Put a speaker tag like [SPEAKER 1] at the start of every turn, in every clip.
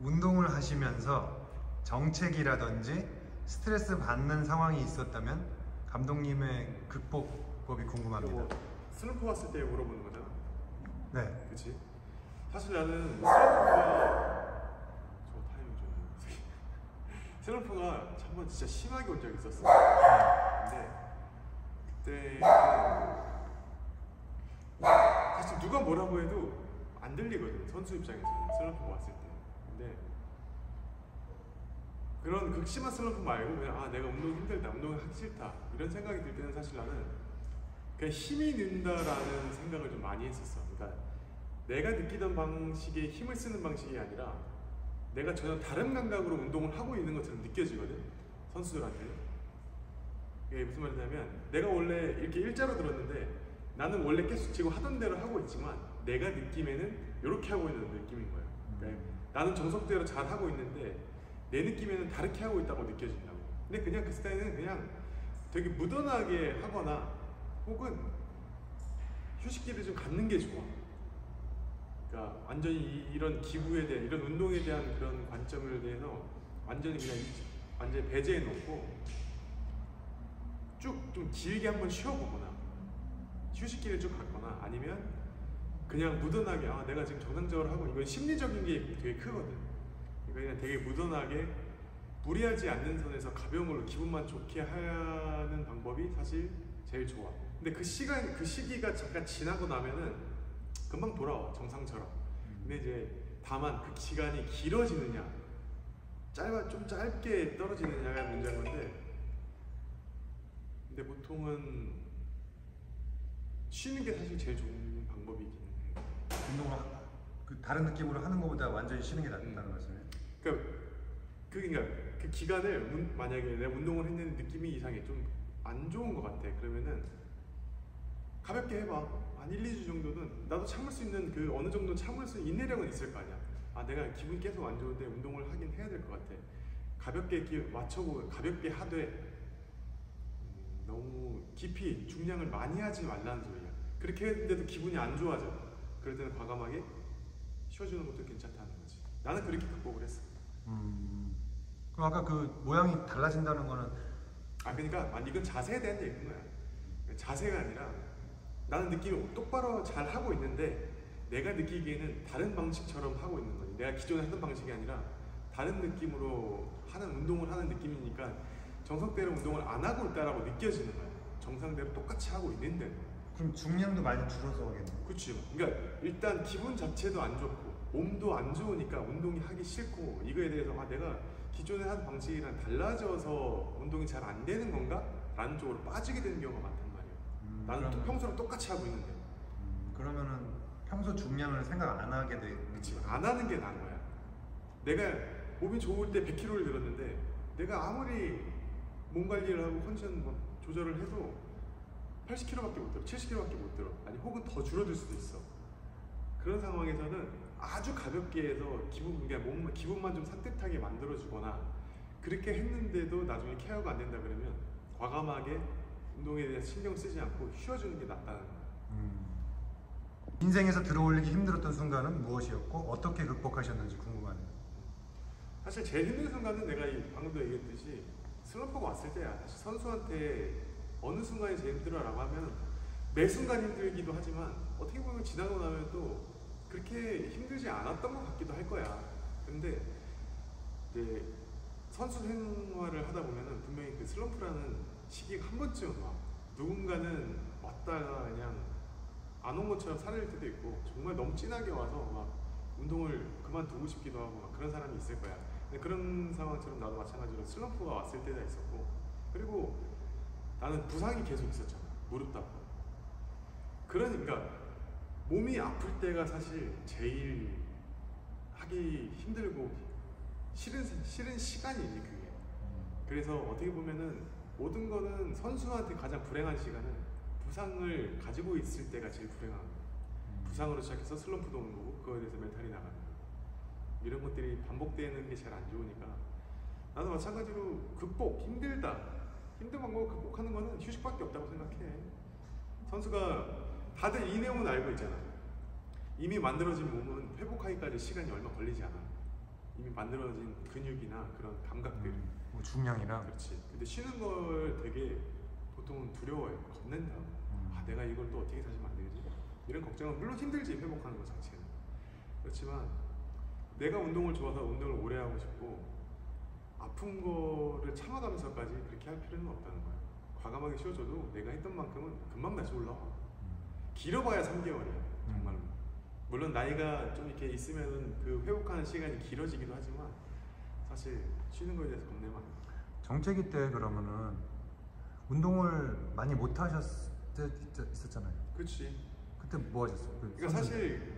[SPEAKER 1] 운동을 하시면서 정체기라든지 스트레스 받는 상황이 있었다면 감독님의 극복법이 궁금합니다.
[SPEAKER 2] 슬럼프 왔을 때 물어보는 거잖아.
[SPEAKER 1] 네.
[SPEAKER 2] 그치? 사실 나는 슬럼프가 저 타이밍 좀 슬럼프가 한번 진짜 심하게 온 적이 있었어. 근데 그때는 사실 누가 뭐라고 해도 안 들리거든. 선수 입장에서는 슬럼프가 왔을 때. 근데 그런 극심한 슬럼프 말고 그냥 아 내가 운동 힘들다, 운동을 하기 싫다 이런 생각이 들 때는 사실 나는 그냥 힘이 는다라는 생각을 좀 많이 했었어. 그러니까 내가 느끼던 방식의 힘을 쓰는 방식이 아니라 내가 전혀 다른 감각으로 운동을 하고 있는 것처럼 느껴지거든, 선수들한테. 이게 무슨 말이냐면 내가 원래 이렇게 일자로 들었는데 나는 원래 계속 지금 하던 대로 하고 있지만 내가 느낌에는 이렇게 하고 있는 느낌인 거야. 그러니까 나는 정석대로 잘 하고 있는데 내 느낌에는 다르게 하고 있다고 느껴진다고. 근데 그냥 그 스타일은 그냥 되게 무던하게 하거나 혹은 휴식기를 좀 갖는 게 좋아. 그러니까 완전히 이런 기구에 대한, 이런 운동에 대한 그런 관점에 대해서 완전히 그냥 완전히 배제해 놓고 쭉 좀 길게 한번 쉬어보거나 휴식기를 쭉 갖거나 아니면 그냥 무던하게 아 내가 지금 정상적으로 하고, 이건 심리적인 게 되게 크거든. 그냥 되게 무던하게 무리하지 않는 선에서 가벼운 걸로 기분만 좋게 하는 방법이 사실 제일 좋아. 근데 그 시기가 잠깐 지나고 나면은 금방 돌아와, 정상처럼. 근데 이제 다만 그 시간이 길어지느냐 좀 짧게 떨어지느냐가 문제인 건데, 근데 보통은 쉬는 게 사실 제일 좋은 방법이긴 해.
[SPEAKER 1] 운동을 다른 느낌으로 하는 것보다 완전히 쉬는 게 낫다는 말씀이에요?
[SPEAKER 2] 그러니까 그 기간을 만약에 내가 운동을 했는 느낌이 이상해, 좀 안 좋은 것 같아. 그러면은 가볍게 해봐. 한 1, 2주 정도는 나도 참을 수 있는, 그 어느 정도 참을 수 있는 인내력은 있을 거 아니야. 아 내가 기분이 계속 안 좋은데 운동을 하긴 해야 될 것 같아. 가볍게 맞춰보고 가볍게 하되 너무 깊이 중량을 많이 하지 말라는 소리야. 그렇게 했는데도 기분이 안 좋아져. 그럴 때는 과감하게 쉬어주는 것도 괜찮다는 거지. 나는 그렇게 극복을 했어.
[SPEAKER 1] 그럼 아까 그 모양이 달라진다는 거는
[SPEAKER 2] 그러니까 이건 자세에 대한 얘기인 거야. 자세가 아니라 나는 느낌이 똑바로 잘 하고 있는데 내가 느끼기에는 다른 방식처럼 하고 있는 거지. 내가 기존에 하던 방식이 아니라 다른 느낌으로 하는 운동을 하는 느낌이니까 정석대로 운동을 안 하고 있다라고 느껴지는 거야. 정상대로 똑같이 하고 있는데.
[SPEAKER 1] 그럼 중량도 많이 줄어서 하겠네.
[SPEAKER 2] 그렇지. 그러니까 일단 기분 자체도 안 좋고 몸도 안 좋으니까 운동이 하기 싫고, 이거에 대해서 내가 기존에 한 방식이랑 달라져서 운동이 잘 안 되는 건가? 라는 쪽으로 빠지게 되는 경우가 많단 말이야. 나는 또 평소랑 똑같이 하고 있는데.
[SPEAKER 1] 그러면은 평소 중량을 생각 안 하게 돼.
[SPEAKER 2] 그치. 안 하는 게 나은 거야. 내가 몸이 좋을 때 100kg를 들었는데 내가 아무리 몸 관리를 하고 컨디션 조절을 해도 80kg밖에 못 들어, 70kg밖에 못 들어. 아니 혹은 더 줄어들 수도 있어. 그런 상황에서는 아주 가볍게 해서 기분만 좀 산뜻하게 만들어주거나, 그렇게 했는데도 나중에 케어가 안 된다 그러면 과감하게 운동에 대해서 신경 쓰지 않고 쉬어주는 게 낫다는 거야.
[SPEAKER 1] 인생에서 들어올리기 힘들었던 순간은 무엇이었고 어떻게 극복하셨는지 궁금하네요.
[SPEAKER 2] 사실 제일 힘든 순간은 내가 방금도 얘기했듯이 슬럼프가 왔을 때야. 사실 선수한테 어느 순간이 제일 힘들어라고 하면 매 순간 힘들기도 하지만 어떻게 보면 지나고 나면 또 그렇게 힘들지 않았던 것 같기도 할 거야. 근데 이제 선수 생활을 하다 보면은 분명히 그 슬럼프라는 시기가 한 번쯤은 와. 누군가는 왔다가 그냥 안 온 것처럼 사라질 때도 있고, 정말 너무 진하게 와서 막 운동을 그만두고 싶기도 하고 막 그런 사람이 있을 거야. 근데 그런 상황처럼 나도 마찬가지로 슬럼프가 왔을 때가 있었고, 그리고 나는 부상이 계속 있었잖아. 무릎 다고. 그러니까 몸이 아플 때가 사실 제일 하기 힘들고 싫은 시간이지 그게. 그래서 어떻게 보면은 모든 거는 선수한테 가장 불행한 시간은 부상을 가지고 있을 때가 제일 불행한 거야. 부상으로 시작해서 슬럼프도 오는 거고, 그거에 대해서 멘탈이 나가는 거야. 이런 것들이 반복되는 게 제일 안 좋으니까 나도 마찬가지로 힘든 방법을 극복하는 거는 휴식밖에 없다고 생각해. 선수가 다들 이 내용은 알고 있잖아. 이미 만들어진 몸은 회복하기까지 시간이 얼마 걸리지 않아. 이미 만들어진 근육이나 그런 감각들.
[SPEAKER 1] 뭐 중량이랑.
[SPEAKER 2] 그렇지. 근데 쉬는 걸 되게 보통은 두려워해요. 겁낸다. 아, 내가 이걸 또 어떻게 다시 만들지? 이런 걱정은 물론 힘들지, 회복하는 것 자체는. 그렇지만 내가 운동을 좋아서 운동을 오래 하고 싶고 아픈 거를 참아가면서까지 그렇게 할 필요는 없다는 거예요. 과감하게 쉬어줘도 내가 했던 만큼은 금방 다시 올라와. 길어봐야 3개월이야 정말로. 물론 나이가 좀 이렇게 있으면은 그 회복하는 시간이 길어지기도 하지만 사실 쉬는 거에 대해서 겁내면 안 돼.
[SPEAKER 1] 정체기 때 그러면은 운동을 많이 못 하셨을 때 있었잖아요.
[SPEAKER 2] 그렇지.
[SPEAKER 1] 그때 뭐 하셨어요?
[SPEAKER 2] 그러니까 사실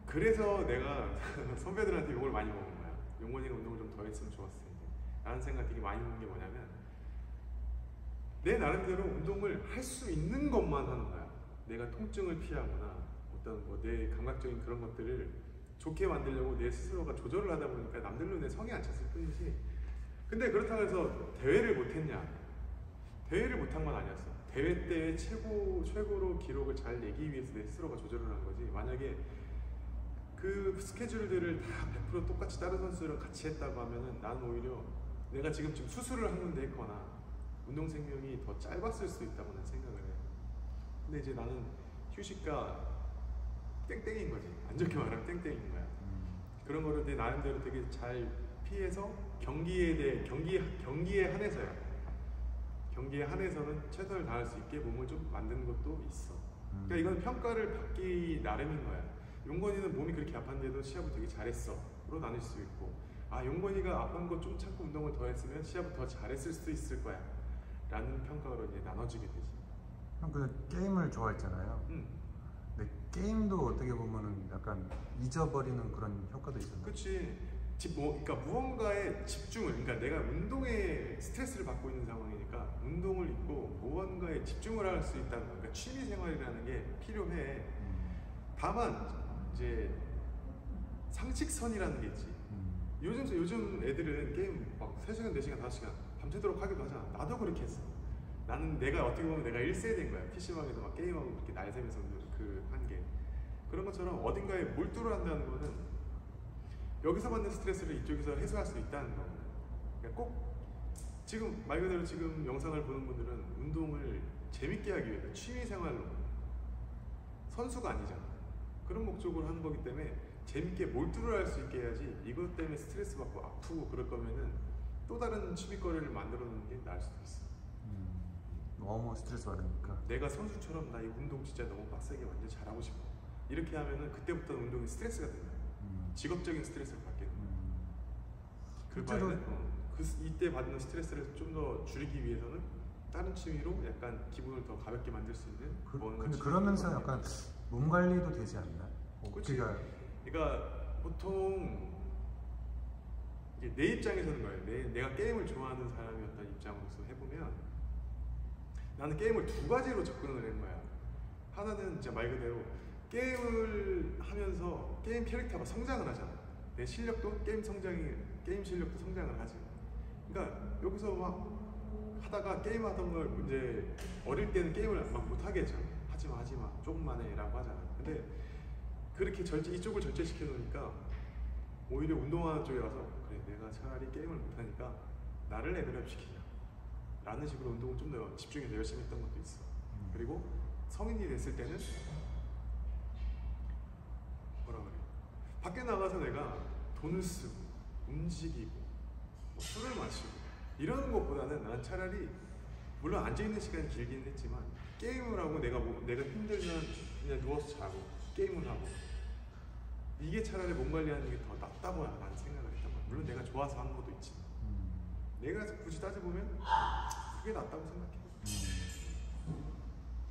[SPEAKER 2] 그래서 내가 선배들한테 욕을 많이 먹은 거야. 용건이가 운동을 좀 더 했으면 좋았을 텐데 라는 생각 되게 많이 드는 게 뭐냐면 내 나름대로 운동을 할 수 있는 것만 하는 거야. 내가 통증을 피하거나 어떤 뭐 내 감각적인 그런 것들을 좋게 만들려고 내 스스로가 조절을 하다 보니까 남들 눈에 성이 안 찼을 뿐이지. 근데 그렇다고 해서 대회를 못했냐? 대회를 못한 건 아니었어. 대회 때 최고로 기록을 잘 내기 위해서 내 스스로가 조절을 한 거지. 만약에 그 스케줄들을 다 100% 똑같이 다른 선수들이랑 같이 했다고 하면은 나는 오히려 내가 지금 수술을 한 군데 했거나 운동 생명이 더 짧았을 수도 있다고 는 생각을 해. 근데 이제 나는 휴식과 땡땡인 거지. 안 좋게 말하면 땡땡인 거야. 그런 거를 내 나름대로 되게 잘 피해서 경기에 한해서야. 경기에 한해서는 최선을 다할 수 있게 몸을 좀 만드는 것도 있어. 그러니까 이건 평가를 받기 나름인 거야. 용건이는 몸이 그렇게 아팠는데도 시합을 되게 잘했어.로 나눌 수 있고, 아 용건이가 아픈 거 좀 참고 운동을 더 했으면 시합을 더 잘했을 수도 있을 거야. 라는 평가로 이제 나눠지게 되지.
[SPEAKER 1] 형 그 게임을 좋아했잖아요. 근데 게임도 어떻게 보면은 약간 잊어버리는 그런 효과도 있었나?
[SPEAKER 2] 그렇지. 그러니까 무언가에 집중을, 그러니까 내가 운동에 스트레스를 받고 있는 상황이니까 운동을 잊고 무언가에 집중을 할 수 있다는 거. 그러니까 취미 생활이라는 게 필요해. 다만 이제 상식선이라는 게 있지. 요즘 애들은 게임 막 3시간, 4시간, 5시간 밤새도록 하기도 하잖아. 나도 그렇게 했어. 나는 내가 어떻게 보면 내가 1세대인 거야. PC방에서 막 게임하고 그렇게 날 새면서 그 한게. 그런 것처럼 어딘가에 몰두를 한다는 거는 여기서 받는 스트레스를 이쪽에서 해소할 수 있다는 거. 그러니까 꼭 지금 말 그대로 지금 영상을 보는 분들은 운동을 재밌게 하기 위해서 취미 생활로, 선수가 아니잖아. 그런 목적으로 하는 거기 때문에 재밌게 몰두를 할 수 있게 해야지. 이것 때문에 스트레스 받고 아프고 그럴 거면은 또 다른 취미거리를 만들어 놓는 게 나을 수도 있어.
[SPEAKER 1] 너무 스트레스 받으니까.
[SPEAKER 2] 내가 선수처럼 나 이 운동 진짜 너무 빡세게 완전 잘하고 싶어. 이렇게 하면은 그때부터 운동이 스트레스가 된다. 직업적인 스트레스를 받게 된다. 그 바에는 이때 받는 스트레스를 좀 더 줄이기 위해서는 다른 취미로 약간 기분을 더 가볍게 만들 수 있는.
[SPEAKER 1] 근데 그러면서 약간 몸 관리도 되지 않나?
[SPEAKER 2] 그러니까 보통 이게 내 입장에서는 거예요. 내가 게임을 좋아하는 사람이었다는 입장으로서 해보면 나는 게임을 두 가지로 접근을 한 거야. 하나는 진짜 말 그대로 게임을 하면서 게임 캐릭터가 성장을 하잖아. 내 실력도 게임 실력도 성장을 하지. 그러니까 여기서 막 하다가 게임하던 걸 이제 어릴 때는 게임을 막 못하게 했잖아. 하지마 조금만 해라고 하잖아. 근데 그렇게 이쪽을 절제시켜 놓으니까 오히려 운동하는 쪽에 가서 그래 내가 차라리 게임을 못하니까 나를 레벨업 시키자 라는 식으로 운동을 좀 더 집중해서 열심히 했던 것도 있어. 그리고 성인이 됐을 때는 뭐라 그래, 밖에 나가서 내가 돈을 쓰고 움직이고 뭐 술을 마시고 이러는 것보다는 난 차라리 물론 앉아있는 시간이 길긴 했지만 게임을 하고 내가 힘들면 그냥 누워서 자고 게임을 하고 이게 차라리 몸 관리하는 게 더 낫다고 나는 생각을 했단 말이야. 물론 내가 좋아서 하는 것도 있지만 내가 굳이 따져보면 그게 낫다고 생각해.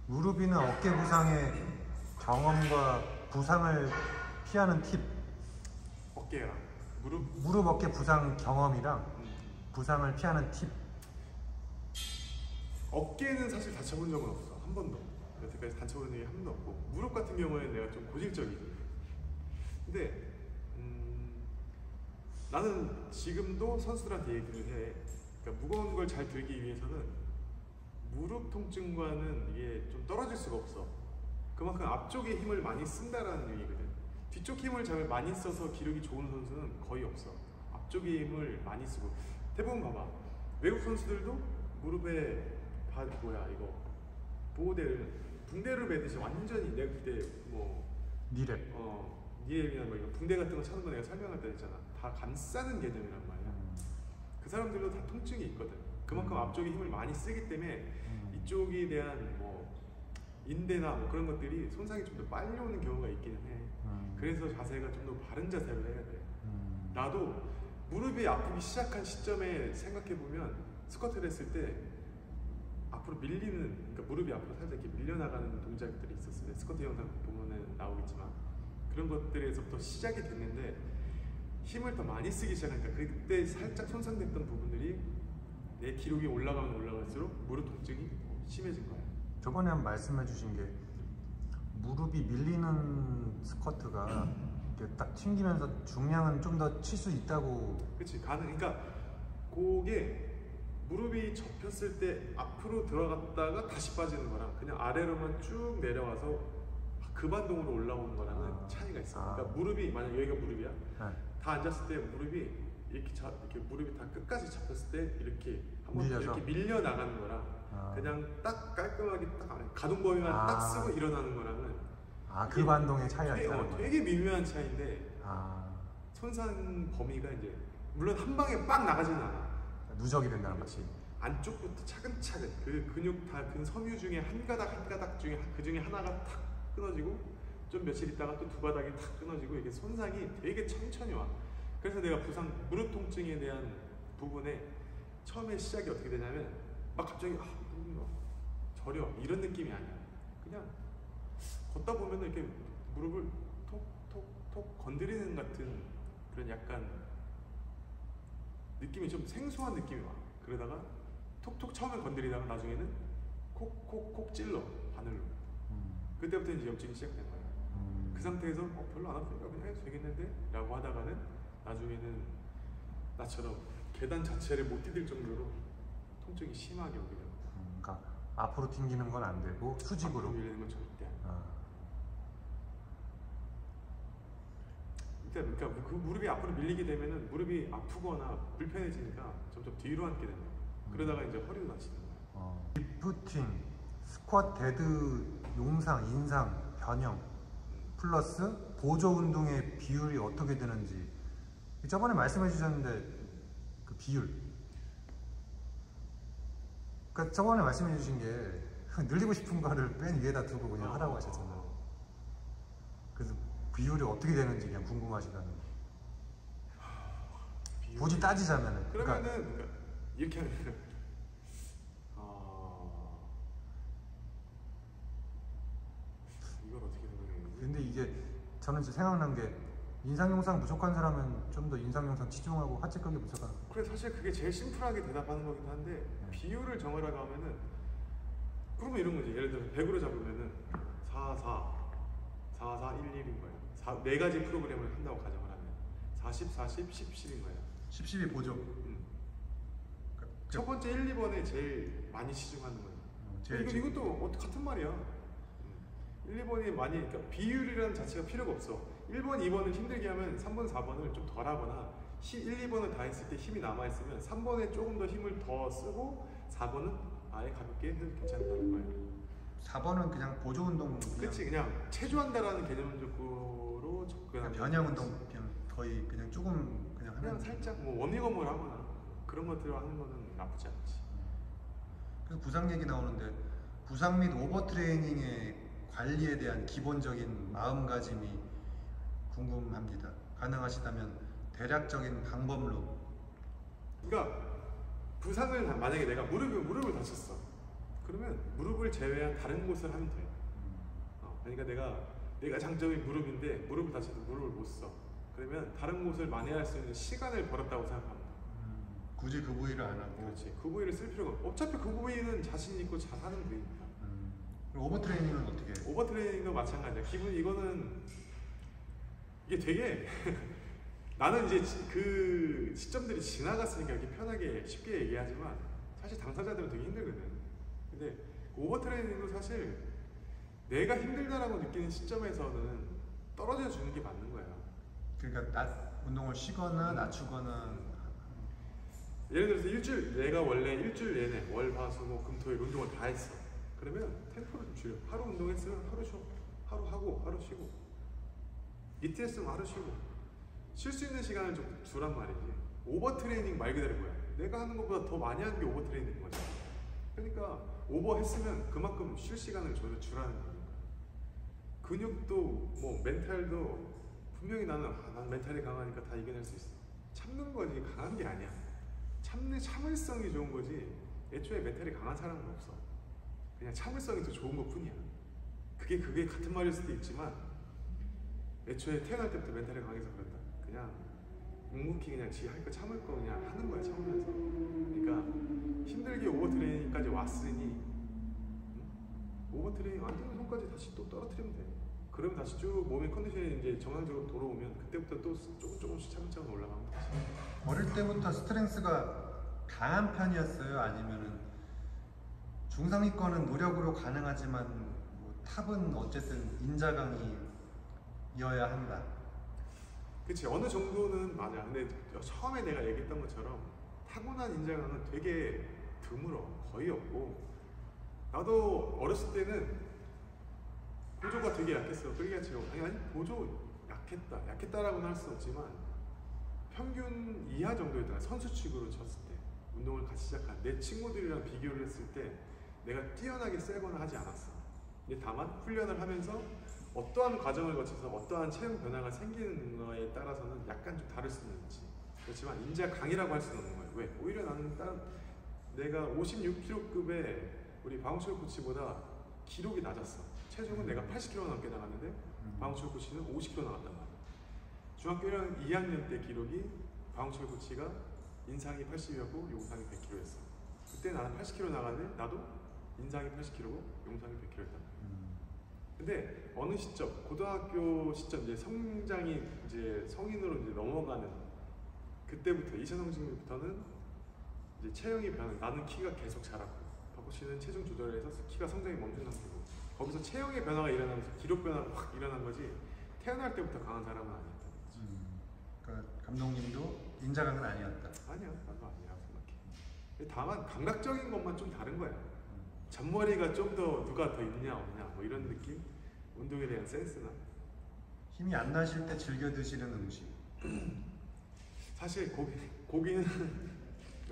[SPEAKER 1] 무릎이나 어깨 부상의 경험과 부상을 피하는 팁.
[SPEAKER 2] 어깨랑
[SPEAKER 1] 무릎 어깨 부상 경험이랑 부상을 피하는 팁.
[SPEAKER 2] 어깨는 사실 다쳐본 적은 없어. 한 번도. 여태까지 다쳐본 적이 한 번도 없고, 무릎 같은 경우에는 내가 좀 고질적이지. 근데 나는 지금도 선수들한테 얘기를 해. 그러니까 무거운 걸 잘 들기 위해서는 무릎 통증과는 이게 좀 떨어질 수가 없어. 그만큼 앞쪽에 힘을 많이 쓴다라는 얘기거든. 뒤쪽 힘을 잘 많이 써서 기력이 좋은 선수는 거의 없어. 앞쪽의 힘을 많이 쓰고 대부분 봐봐 외국 선수들도 무릎에 보호대를 붕대를 매듯이 완전히 내가 그때 뭐
[SPEAKER 1] 니랩
[SPEAKER 2] 니랩이나 뭐 이런 붕대 같은 거 차는 거 내가 설명할 때 했잖아. 다 감싸는 개념이란 말이야. 그 사람들도 다 통증이 있거든. 그만큼 앞쪽에 힘을 많이 쓰기 때문에 이쪽에 대한 뭐 인대나 뭐 그런 것들이 손상이 좀 더 빨리 오는 경우가 있기는 해. 그래서 자세가 좀 더 바른 자세로 해야 돼. 나도 무릎이 아프기 시작한 시점에 생각해보면 스쿼트를 했을 때 앞으로 그러니까 무릎이 앞으로 살짝 이렇게 밀려나가는 동작들이 있었어요. 스쿼트 영상 보면은 나오겠지만 그런 것들에서부터 시작이 됐는데 힘을 더 많이 쓰기 시작하니까 그때 살짝 손상됐던 부분들이 내 기록이 올라가면 올라갈수록 무릎 통증이 심해진 거야.
[SPEAKER 1] 저번에 한 말씀해 주신 게 무릎이 밀리는 스쿼트가 이렇게 딱 튕기면서 중량은 좀 더 칠 수 있다고.
[SPEAKER 2] 그렇지. 그러니까 그게 무릎이 접혔을 때 앞으로 들어갔다가 다시 빠지는 거랑 그냥 아래로만 쭉 내려와서 급반동으로 올라오는 거랑은 차이가 있어. 그러니까 무릎이 만약 여기가 무릎이야. 다 앉았을 때 무릎이 이렇게 무릎이 다 끝까지 잡혔을 때 이렇게 한번 이렇게 밀려 나가는 거랑 그냥 딱 깔끔하게 딱 가동범위만 딱 쓰고 일어나는 거랑은
[SPEAKER 1] 그 반동의 차이가 있다는
[SPEAKER 2] 거야. 되게 미묘한 차이인데 손상 범위가 이제 물론 한 방에 빡 나가지는 않아.
[SPEAKER 1] 누적이 된다는 거지.
[SPEAKER 2] 안쪽부터 차근차근 그 근육 다 그 섬유 중에 한 가닥 중에 그 중에 하나가 탁 끊어지고 좀 며칠 있다가 또 두 가닥이 탁 끊어지고 이게 손상이 되게 천천히 와. 그래서 내가 무릎 통증에 대한 부분에 처음에 시작이 어떻게 되냐면 막 갑자기 저려 이런 느낌이 아니야. 그냥 걷다 보면 이렇게 무릎을 톡톡톡 건드리는 같은 그런 약간 느낌이 좀 생소한 느낌이 와. 그러다가 톡톡 처음에 건드리다가 나중에는 콕콕콕 찔러 바늘로. 그때부터 이제 염증이 시작된 거야. 그 상태에서 별로 안 아프니까 그냥 해도 되겠는데? 라고 하다가는 나중에는 나처럼 계단 자체를 못 디딜 정도로 통증이 심하게 오게 됩니다.
[SPEAKER 1] 그러니까 앞으로 튕기는 건 안 되고 수직으로
[SPEAKER 2] 밀리는 건 절대 안 돼. 그러니까 그 무릎이 앞으로 밀리게 되면은 무릎이 아프거나 불편해지니까 점점 뒤로 앉게 됩니다. 그러다가 이제 허리도 다치는 거예요.
[SPEAKER 1] 리프팅, 스쿼트, 데드, 용상, 인상, 변형 플러스 보조 운동의 비율이 어떻게 되는지 저번에 말씀해 주셨는데 그 비율 그러니까 저번에 말씀해 주신 게 늘리고 싶은 거를 맨 위에다 두고 그냥 하라고 하셨잖아요. 그래서 비율이 어떻게 되는지 그냥 궁금하시다는. 굳이 따지자면은.
[SPEAKER 2] 그러면은 이렇게 하면 이걸 어떻게 생각해요?
[SPEAKER 1] 근데 이게 저는 진짜 생각난 게 인상 영상 부족한 사람은 좀 더 인상 영상 치중하고 하체 격이 부족한.
[SPEAKER 2] 그래 사실 그게 제일 심플하게 대답하는 거긴 한데 비율을 정하라고 하면은 그러면 이런 거지. 예를 들어 100으로 잡으면은 4, 4, 4, 4, 1, 1인 거예요. 네 가지 프로그램을 한다고 가정을 하면 40, 40, 10, 10인 거예요.
[SPEAKER 1] 10, 10이 보조.
[SPEAKER 2] 첫 번째 1, 2번에 제일 많이 치중하는 거예요. 이것도 같은 말이야. 1, 2번이 많이, 그러니까 비율이라는 자체가 필요가 없어. 1번, 2번을 힘들게 하면 3번, 4번을 좀 덜 하거나 1, 2번을 다 했을 때 힘이 남아있으면 3번에 조금 더 힘을 더 쓰고 4번은 아예 가볍게 해도 괜찮다는 거예요.
[SPEAKER 1] 4번은 그냥 보조 운동.
[SPEAKER 2] 그치, 그냥 체조한다라는 개념적으로 접근하는.
[SPEAKER 1] 변형 운동 그냥 거의 그냥 조금
[SPEAKER 2] 그냥 살짝 뭐 워밍업을 하거나 그런 것들을 하는 거는 나쁘지 않지.
[SPEAKER 1] 그래서 부상 얘기 나오는데 부상 및 오버트레이닝의 관리에 대한 기본적인 마음가짐이 궁금합니다. 가능하시다면 대략적인 방법로.
[SPEAKER 2] 그러니까 부상을 만약에 내가 무릎을 다쳤어. 그러면 무릎을 제외한 다른 곳을 하면 돼. 그러니까 내가 장점이 무릎인데 무릎을 다쳐도 무릎을 못 써. 그러면 다른 곳을 만회할 수 있는 시간을 벌었다고 생각합니다.
[SPEAKER 1] 굳이 그 부위를 안 하고.
[SPEAKER 2] 그렇지. 그 부위를 쓸 필요가 없고 어차피 그 부위는 자신 있고 잘하는 부위니까.
[SPEAKER 1] 그럼 오버트레이닝은 어떻게 해?
[SPEAKER 2] 오버트레이닝도 마찬가지야. 이거는 이게 되게 나는 이제 그 시점들이 지나갔으니까 이렇게 편하게 쉽게 얘기하지만 사실 당사자들은 되게 힘들거든. 근데 오버트레이닝도 사실 내가 힘들다라고 느끼는 시점에서는 떨어져 주는 게 맞는 거야.
[SPEAKER 1] 그러니까 운동을 쉬거나 낮추거나.
[SPEAKER 2] 예를 들어서 일주일, 내가 원래 일주일 내내 월, 화, 수, 목, 금, 토일 운동을 다 했어. 그러면 템포를 좀 줄여. 하루 운동했으면 하루 쉬어. 하루 하고 하루 쉬고. 이틀 했으면 하루 쉬고. 쉴 수 있는 시간을 좀 주란 말이지. 오버 트레이닝 말 그대로 뭐야. 내가 하는 것보다 더 많이 하는 게 오버 트레이닝인 거지. 그러니까 오버 했으면 그만큼 쉴 시간을 주라는 거니까. 근육도 뭐 멘탈도 분명히 나는 난 멘탈이 강하니까 다 이겨낼 수 있어. 참는 거지 강한 게 아니야. 참을성이 좋은 거지. 애초에 멘탈이 강한 사람은 없어. 그냥 참을성이 더 좋은 것 뿐이야. 그게 같은 말일 수도 있지만 애초에 태어날 때부터 멘탈이 강해서 그런다. 그냥 묵묵히 그냥 지 할 거 참을 거 그냥 하는 거야. 참으면서. 그러니까 힘들게 오버트레이닝까지 왔으니 오버트레이닝 안 되는 손까지 다시 또 떨어뜨리면 돼. 그러면 다시 쭉 몸의 컨디션이 이제 정상적으로 돌아오면 그때부터 또 조금씩 차근차근 올라가면 다시.
[SPEAKER 1] 어릴 때부터 스트렝스가 강한 편이었어요? 아니면은 중상위권은 노력으로 가능하지만 뭐 탑은 어쨌든 인자강이어야 한다.
[SPEAKER 2] 그치, 어느 정도는 맞아. 근데 처음에 내가 얘기했던 것처럼 타고난 인자강은 되게 드물어. 거의 없고. 나도 어렸을 때는 보조가 되게 약했어. 끌기같이. 아니 보조 약했다라고는 할 수 없지만 평균 이하 정도였다. 선수축으로 쳤을 때 운동을 같이 시작한 내 친구들이랑 비교를 했을 때 내가 뛰어나게 세거나 하지 않았어. 근데 다만 훈련을 하면서 어떠한 과정을 거쳐서 어떠한 체형 변화가 생기는 거에 따라서는 약간 좀 다를 수는 있지. 그렇지만 인자 강이라고 할 수는 없는 거야. 왜? 오히려 나는 내가 56kg급의 우리 방철 코치보다 기록이 낮았어. 체중은 내가 80kg 넘게 나갔는데 방철 코치는 50kg 나갔단 말이야. 중학교 2학년 때 기록이 방철 코치가 인상이 80이었고 용상이 100kg였어. 그때 나는 80kg 나가는데 나도 인상이 80kg고 용상이 100kg였단 말이야. 근데 어느 시점, 고등학교 시점 이제 성장이 이제 성인으로 이제 넘어가는 그때부터 이차성징부터는 이제 체형이 변해. 나는 키가 계속 자랐고 박호 씨는 체중 조절해서 키가 성장이 멈춘 상태고 거기서 체형의 변화가 일어나면서 기록 변화가 확 일어난 거지. 태어날 때부터 강한 사람은 아니었다.
[SPEAKER 1] 그러니까 감독님도 인자강은 아니었다.
[SPEAKER 2] 아니야, 나도 아니라고 생각해. 다만 감각적인 것만 좀 다른 거야. 잔머리가 좀 더 누가 더 있냐 없냐 뭐 이런 느낌? 운동에 대한 센스나.
[SPEAKER 1] 힘이 안 나실 때 즐겨 드시는 음식.
[SPEAKER 2] 사실 고기는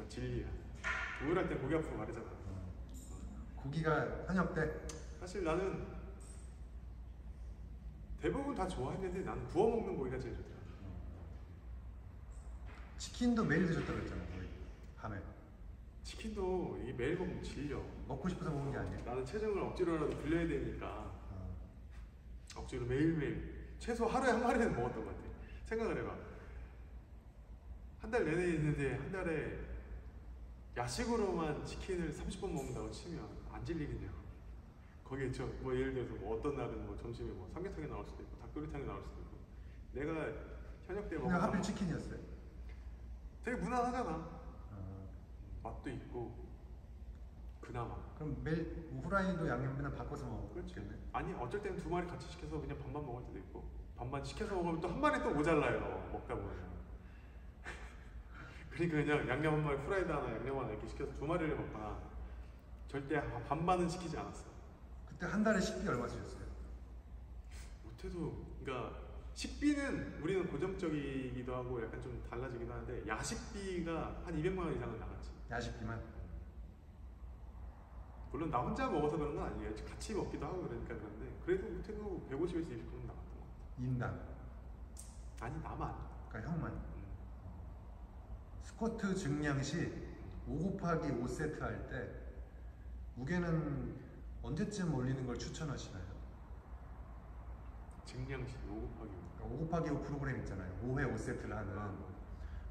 [SPEAKER 2] 진리야. 우울할 때 고기 아프고 마르잖아.
[SPEAKER 1] 고기가 현역 때?
[SPEAKER 2] 사실 나는 대부분 다 좋아했는데 나는 구워 먹는 고기가 제일 좋더라.
[SPEAKER 1] 치킨도 매일 드셨다고 했잖아 거의 밤에.
[SPEAKER 2] 치킨도 이게 매일 먹으면 질려.
[SPEAKER 1] 먹고 싶어서 먹는 게 아니야?
[SPEAKER 2] 나는 체중을 억지로라도 불려야 되니까 억지로 매일매일 최소 하루에 한 마리는 먹었던 것 같아. 생각을 해봐. 한 달 내내 있는데 한 달에 야식으로만 치킨을 30번 먹는다고 치면 안 질리겠냐고. 거기에 뭐 예를 들어서 뭐 어떤 날은 뭐 점심에 뭐 삼계탕이 나올 수도 있고 닭도리탕이 나올 수도 있고. 내가 현역 때
[SPEAKER 1] 그냥 하필 치킨이었어요?
[SPEAKER 2] 되게 무난하잖아. 맛도 있고 그나마.
[SPEAKER 1] 그럼 매일 후라이도 양념 맨날 바꿔서 먹겠네?
[SPEAKER 2] 아니 어쩔 때는 두 마리 같이 시켜서 그냥 반반 먹을 때도 있고 반반 시켜서 먹으면 또 한 마리 또 모자라요. 먹다 보면. 그러니까 그냥 양념 한 마리 후라이드 하나 양념 하나 이렇게 시켜서 두 마리를 먹거나 절대 반반은 시키지 않았어.
[SPEAKER 1] 그때 한 달에 식비 얼마 쓰셨어요?
[SPEAKER 2] 못해도 그러니까 식비는 우리는 고정적이기도 하고 약간 좀 달라지기도 하는데 야식비가 한 200만 원 이상은 나갔지.
[SPEAKER 1] 야식비만?
[SPEAKER 2] 물론 나 혼자 먹어서 그런 건 아니에요. 같이 먹기도 하고 그러니까 그런데 그래도 못해도 150에서 200은 나갔던 것 같아.
[SPEAKER 1] 인당?
[SPEAKER 2] 아니 나만.
[SPEAKER 1] 그러니까 형만? 스쿼트 증량 시 5 곱하기 5세트 할 때 무게는 언제쯤 올리는 걸 추천하시나요?
[SPEAKER 2] 증량시 5 곱하기 5.
[SPEAKER 1] 5 곱하기 5 프로그램 있잖아요. 5회 5세트를 하는.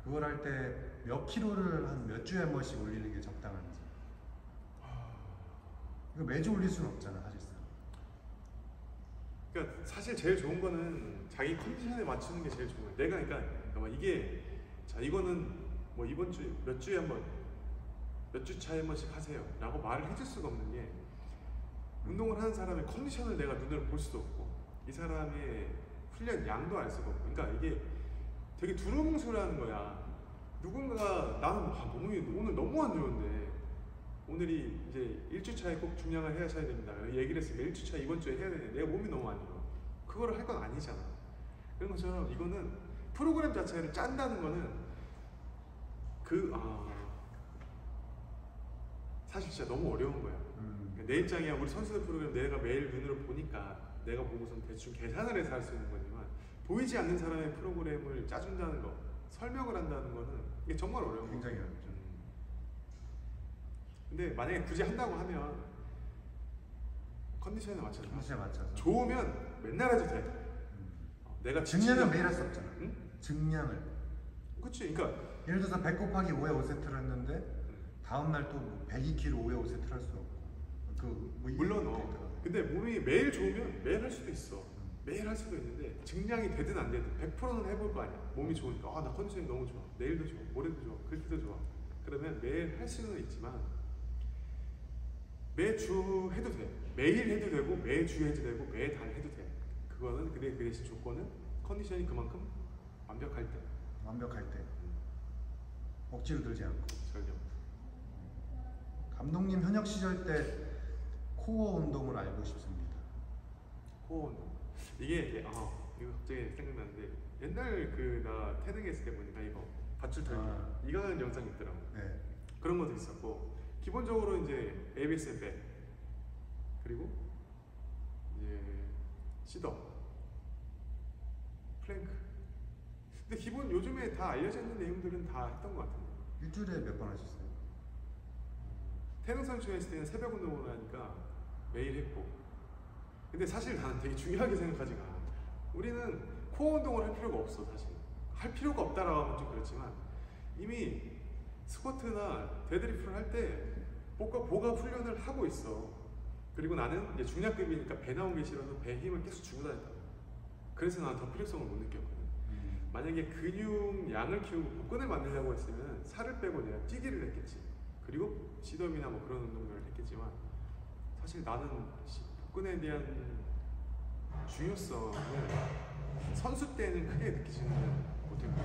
[SPEAKER 1] 그걸 할 때 몇 킬로를 한 몇 주에 한 번씩 올리는 게 적당한지. 이거 매주 올릴 수는 없잖아 사실상.
[SPEAKER 2] 그러니까 사실 제일 좋은 거는 자기 컨디션에 맞추는 게 제일 좋은 거야. 내가 그러니까 이게 자 이거는 뭐 이번 주 몇 주에 한 번 몇 주 차에 한 번씩 하세요 라고 말을 해줄 수가 없는 게 운동을 하는 사람의 컨디션을 내가 눈으로 볼 수도 없고 이 사람의 훈련 양도 알 수가 없고. 그러니까 이게 되게 두루뭉술하는 거야. 누군가가 나는 몸이 오늘 너무 안 좋은데 오늘이 이제 1주차에 꼭 중량을 해야 차야 됩니다. 얘기를 했으니까 1주차 이번 주에 해야 되는데 내가 몸이 너무 안 좋아. 그거를 할 건 아니잖아. 그런 것처럼 이거는 프로그램 자체를 짠다는 거는 사실 진짜 너무 어려운 거야. 그러니까 내 입장이야. 우리 선수들 프로그램 내가 매일 눈으로 보니까 내가 보고선 대충 계산을 해서 할 수 있는 거지만 보이지 않는 사람의 프로그램을 짜준다는 거, 설명을 한다는 거는 이게 정말 어려운 거야.
[SPEAKER 1] 굉장히 어렵죠.
[SPEAKER 2] 근데 만약에 굳이 한다고 하면 컨디션에 맞춰서
[SPEAKER 1] 컨디션에 맞춰서
[SPEAKER 2] 좋으면 맨날 해도 돼. 내가
[SPEAKER 1] 증량을 매일 할 수 없잖아.
[SPEAKER 2] 응?
[SPEAKER 1] 증량을.
[SPEAKER 2] 그치. 그러니까
[SPEAKER 1] 예를 들어서 100 곱하기 5에 5세트를 했는데 다음 날 또 102kg 5에 5세트를 할 수 없고
[SPEAKER 2] 물론 근데 몸이 매일 좋으면 매일 할 수도 있어. 매일 할 수도 있는데 증량이 되든 안 되든 100%는 해볼 거 아니야. 몸이 좋으니까 나 컨디션이 너무 좋아. 내일도 좋아. 모레도 좋아. 그때도 좋아. 그러면 매일 할 수는 있지만 매주 해도 돼. 매일 해도 되고 매주 해도 되고 매달 해도 돼. 그거는 그 대신 조건은 컨디션이 그만큼 완벽할 때.
[SPEAKER 1] 완벽할 때. 억지로 들지 않고.
[SPEAKER 2] 전혀.
[SPEAKER 1] 감독님 현역 시절 때 코어 운동을 알고 싶습니다.
[SPEAKER 2] 코어 운동. 이게 이거 갑자기 생각나는데 옛날 나 태릉에 있을 때 보니까 이거 밧줄 털기 이거 하는 영상이 있더라고.
[SPEAKER 1] 네.
[SPEAKER 2] 그런 것도 있었고 기본적으로 이제 ABS 백 그리고 이제 시더 플랭크. 근데 기본 요즘에 다 알려져 있는 내용들은 다 했던 것 같은데.
[SPEAKER 1] 일주일에 몇 번 하셨어요?
[SPEAKER 2] 태릉 선수에 있을 때는 새벽 운동을 하니까 매일 했고. 근데 사실 나는 되게 중요하게 생각하지가 않아. 우리는 코어 운동을 할 필요가 없어. 사실 할 필요가 없다라고 하면 좀 그렇지만 이미 스쿼트나 데드리프를 할 때 복압 훈련을 하고 있어. 그리고 나는 이제 중량급이니까 배 나온 게 싫어서 배 힘을 계속 주고 다녔다고. 그래서 나는 더 필요성을 못 느꼈거든. 만약에 근육 양을 키우고 복근을 만들려고 했으면 살을 빼고 내가 뛰기를 했겠지. 그리고 시덤이나 뭐 그런 운동들을 했겠지만 사실 나는 복근에 대한 중요성을 선수 때는 크게 느끼지는 못했거든.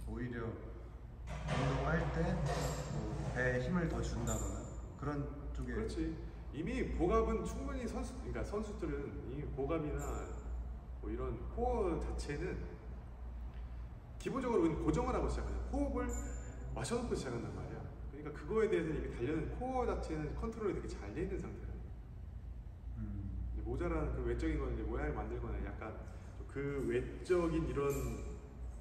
[SPEAKER 1] 오히려 운동할 때 배에 힘을 더 준다거나 그런 쪽에.
[SPEAKER 2] 그렇지. 이미 복압은 충분히 그러니까 선수들은 이미 복압이나 뭐 이런 코어 자체는 기본적으로 고정을 하고 시작하는 호흡을 마셔놓고 시작한단 말이야. 그러니까 그거에 대해서 이미 단련은 코어 자체는 컨트롤이 되게 잘 돼 있는 상태야. 모자란 그 외적인 건 이제 모양을 만들거나 약간 그 외적인 이런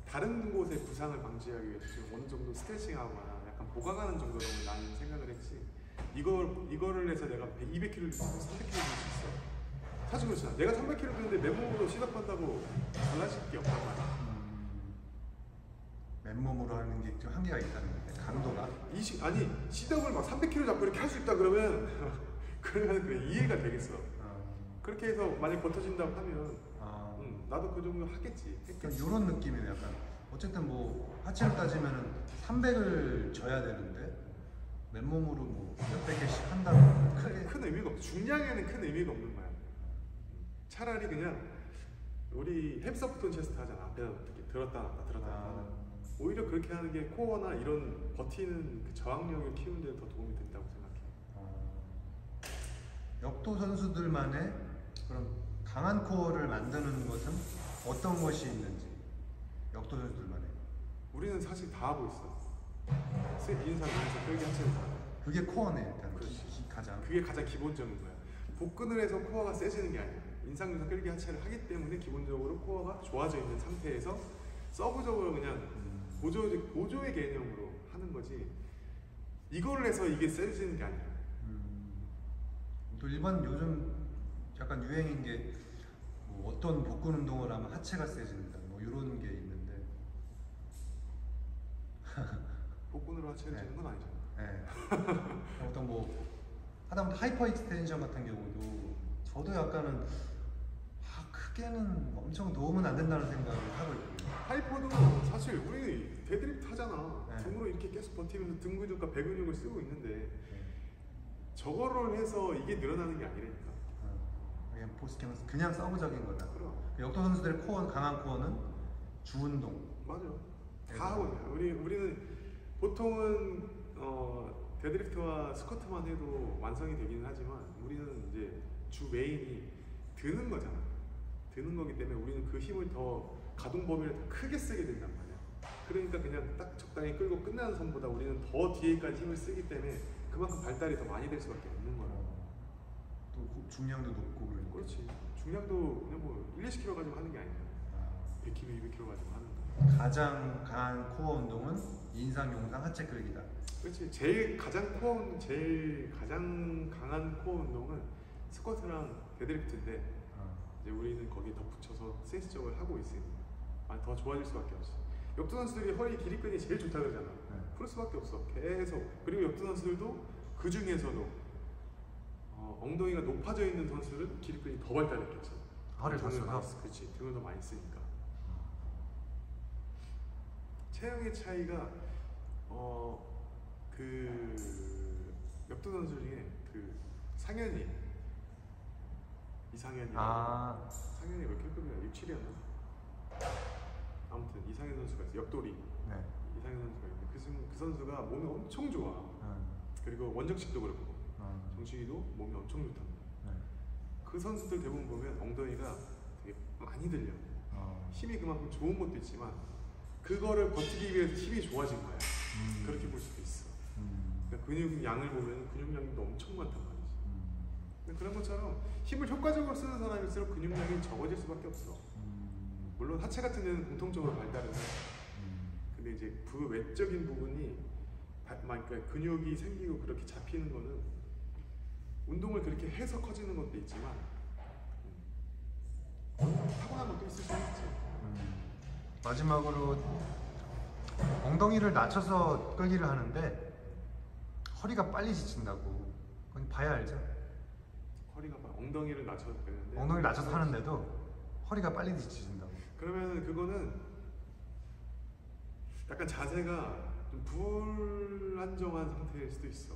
[SPEAKER 2] 다른 곳의 부상을 방지하기 위해서 지금 어느 정도 스트레칭하거나 약간 보강하는 정도라고 나는 생각을 했지. 이거를 해서 내가 200kg 들고 300kg 들 수 있어. 사실 그렇잖아. 내가 300kg 드는데 맨몸으로 시합한다고 달라질 게 없단 말이야.
[SPEAKER 1] 맨몸으로 하는 게 좀 한계가 있다는 건데 강도가.
[SPEAKER 2] 아니 시덥을 막 300kg 잡고 이렇게 할 수 있다 그러면 그래 이해가 되겠어. 그렇게 해서 만약 버텨진다고 하면 나도 그 정도 하겠지.
[SPEAKER 1] 그러니까 이런 느낌이네. 약간 어쨌든 뭐 하체로 따지면은 300을 져야 되는데 맨몸으로 뭐 몇백 개씩 한다면
[SPEAKER 2] 큰 의미가 없어. 중량에는 큰 의미가 없는 거야. 차라리 그냥 우리 햄스터프톤 체스트 하잖아. 앞에다 이렇게 들었다 놨다 들었다 놨다. 오히려 그렇게 하는 게 코어나 이런 버티는 그 저항력을 키우는 데 더 도움이 된다고 생각해.
[SPEAKER 1] 역도 선수들만의 그런 강한 코어를 만드는 것은 어떤 것이 있는지. 역도 선수들만의.
[SPEAKER 2] 우리는 사실 다 하고 있어. 인상, 끌기, 하체를 다.
[SPEAKER 1] 그게 코어네 일단.
[SPEAKER 2] 그게 가장 기본적인 거야. 복근을 해서 코어가 세지는 게 아니야. 인상, 윤상, 끌기, 하체를 하기 때문에 기본적으로 코어가 좋아져 있는 상태에서 서브적으로 그냥 보조의 개념으로 하는 거지. 이거를 해서 이게 세지는 게 아니야.
[SPEAKER 1] 또 일반 요즘 약간 유행인 게 뭐 어떤 복근 운동을 하면 하체가 세진다 뭐 이런 게 있는데
[SPEAKER 2] 복근으로 하체를 주는 건 아니잖아.
[SPEAKER 1] 네. 어떤 뭐 하다못해 하이퍼 익스텐션 같은 경우도 저도 약간은 크게는 엄청 도움은 안 된다는 생각을 하고 있거든요.
[SPEAKER 2] 하이퍼도 사실 우리 데드리프트 하잖아.
[SPEAKER 1] 네.
[SPEAKER 2] 등으로 이렇게 계속 버티면서 등 근육과 배 근육을 쓰고 있는데 저거를 해서 이게 늘어나는 게 아니라니까.
[SPEAKER 1] 그냥 서브적인 거다. 역도 선수들의 코어, 강한 코어는 주운동,
[SPEAKER 2] 맞아.
[SPEAKER 1] 네,
[SPEAKER 2] 다 하고 있어요. 우리는 보통은 데드리프트와 스쿼트만 해도 완성이 되기는 하지만 우리는 이제 주 메인이 드는 거잖아. 드는 거기 때문에 우리는 그 힘을 더 가동 범위를 더 크게 쓰게 된단 말이야. 그러니까 그냥 딱 적당히 끌고 끝나는 선보다 우리는 더 뒤에까지 힘을 쓰기 때문에 그만큼 발달이 더 많이 될 수밖에 없는 거야.
[SPEAKER 1] 또 중량도 높고 그러니까.
[SPEAKER 2] 그렇지. 중량도 그냥 뭐 1, 20kg 가지고 하는 게 아니야. 100kg, 200kg 가지고 하는 거야.
[SPEAKER 1] 가장 강한 코어 운동은 인상, 용상, 하체 끌기다.
[SPEAKER 2] 그렇지. 제일 가장 강한 코어 운동은 스쿼트랑 데드리프트인데 이제 우리는 거기에 덧붙여서 센스적을 하고 있으니까 더 좋아질 수밖에 없어. 역도 선수들이 허리 길이끈이 제일 좋다 그러잖아. 풀 수밖에 없어. 계속. 그리고 역도 선수들도 그 중에서도 엉덩이가 높아져 있는 선수들은 길이끈이 더 발달했겠죠.
[SPEAKER 1] 허리를 더 써서?
[SPEAKER 2] 그렇지. 등을 더 많이 쓰니까. 체형의 차이가 그 역도 선수 중에 그 상현이 이상현이 상현이 몇 킬급이야? 6, 7이었나? 아무튼 이상현 선수가 있어. 역돌이.
[SPEAKER 1] 네.
[SPEAKER 2] 이상현 선수가 있는데 그 선수가 몸이 엄청 좋아. 그리고 원정식도 그렇고 정식이도 몸이 엄청 좋답니다.
[SPEAKER 1] 네.
[SPEAKER 2] 그 선수들 대부분 보면 엉덩이가 되게 많이 들려. 힘이 그만큼 좋은 것도 있지만 그거를 버티기 위해서 힘이 좋아진 거야. 그렇게 볼 수도 있어. 그러니까 근육 양을 보면 근육량도 엄청 많단 말이지. 근데 그런 것처럼 힘을 효과적으로 쓰는 사람일수록 근육량이 적어질 수밖에 없어. 물론 하체 같은 데는 공통적으로 발달은 해. 근데 이제 그 외적인 부분이 그러니까 근육이 생기고 그렇게 잡히는 거는 운동을 그렇게 해서 커지는 것도 있지만 타고난 것도 있을 수 있지.
[SPEAKER 1] 마지막으로 엉덩이를 낮춰서 끌기를 하는데 허리가 빨리 지친다고. 그건 봐야 알죠.
[SPEAKER 2] 허리가 엉덩이를 낮춰서 되는데
[SPEAKER 1] 엉덩이를 낮춰서 하는데도 허리가 빨리 지친다고.
[SPEAKER 2] 그러면 그거는 약간 자세가 좀 불안정한 상태일 수도 있어.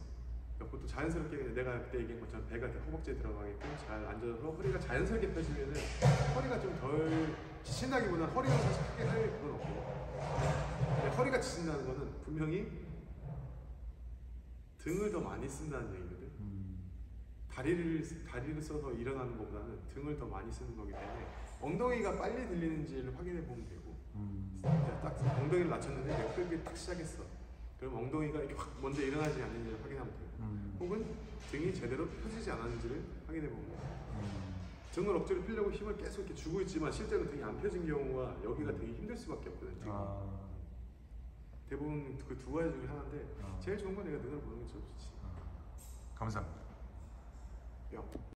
[SPEAKER 2] 그러니까 보통 자연스럽게 내가 그때 얘기한 것처럼 배가 이렇게 허벅지에 들어가게끔 잘 앉아서 허리가 자연스럽게 펴지면은 허리가 좀 덜 지친다기보다는 허리가 사실 크게 할 그건 없고. 근데 허리가 지친다는 거는 분명히 등을 더 많이 쓴다는 얘기거든. 다리를 써서 일어나는 것보다는 등을 더 많이 쓰는 거기 때문에 엉덩이가 빨리 들리는지를 확인해 보면 되고. 딱 엉덩이를 낮췄는데 내가 끌기 딱 시작했어. 그럼 엉덩이가 이렇게 확 먼저 일어나지 않는지를 확인하면 돼요. 혹은 등이 제대로 펴지지 않았는지를 확인해 보면 돼요. 등을 억지로 펴려고 힘을 계속 이렇게 주고 있지만 실제로 등이 안 펴진 경우가 여기가 되게 힘들 수밖에 없거든. 대부분 그 두 가지 중에 하나인데 제일 좋은 건 내가 눈을 보는 게 제일 좋지.
[SPEAKER 1] 감사합니다.
[SPEAKER 2] 야.